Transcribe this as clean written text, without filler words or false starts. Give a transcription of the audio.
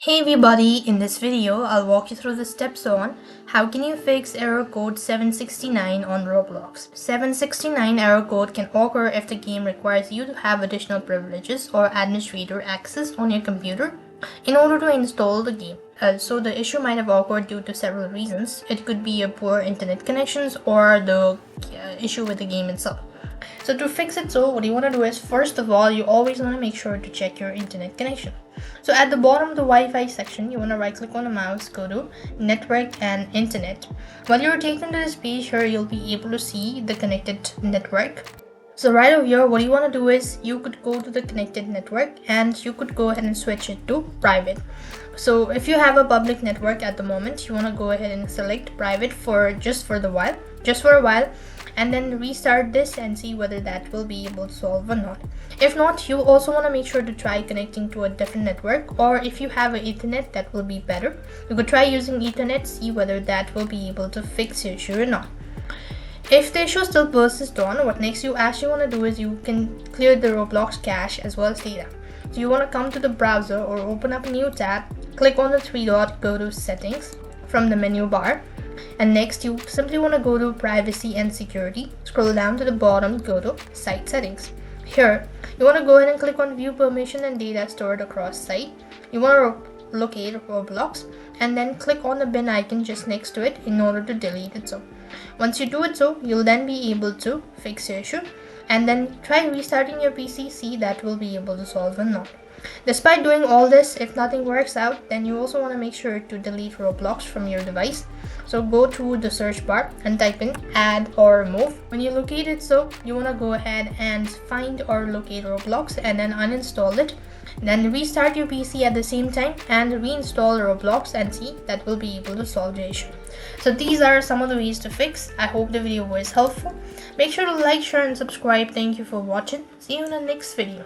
Hey everybody, in this video I'll walk you through the steps on how can you fix error code 769 on Roblox. 769 error code can occur if the game requires you to have additional privileges or administrator access on your computer in order to install the game. So the issue might have occurred due to several reasons. It could be a poor internet connections or the issue with the game itself. So to fix it, what you want to do is, first of all, you always want to make sure to check your internet connection. So at the bottom of the Wi-Fi section, you want to right click on the mouse, go to network and internet. While you're taken to this page here, you'll be able to see the connected network. So right over here, what you want to do is you could go to the connected network and you could go ahead and switch it to private. So if you have a public network at the moment, you want to go ahead and select private for a while, and then restart this and see whether that will be able to solve or not. If not, you also want to make sure to try connecting to a different network, or if you have an Ethernet, that will be better. You could try using Ethernet, see whether that will be able to fix your issue or not. If the issue still persists on, what next you actually want to do is you can clear the Roblox cache as well as data. So you want to come to the browser or open up a new tab, click on the three dot, go to settings from the menu bar, and next you simply want to go to privacy and security, scroll down to the bottom, go to site settings. Here you want to go ahead and click on view permission and data stored across site. You want to locate Roblox and then click on the bin icon just next to it in order to delete it. So once you do it, you'll then be able to fix your issue, and then try restarting your PC, see that will be able to solve or not. Despite doing all this, if nothing works out, then you also want to make sure to delete Roblox from your device. So go to the search bar and type in add or remove. When you locate it, you want to go ahead and find or locate Roblox and then uninstall it. Then restart your PC at the same time and reinstall Roblox and see that will be able to solve your issue. So these are some of the ways to fix. I hope the video was helpful. Make sure to like, share and subscribe. Thank you for watching. See you in the next video.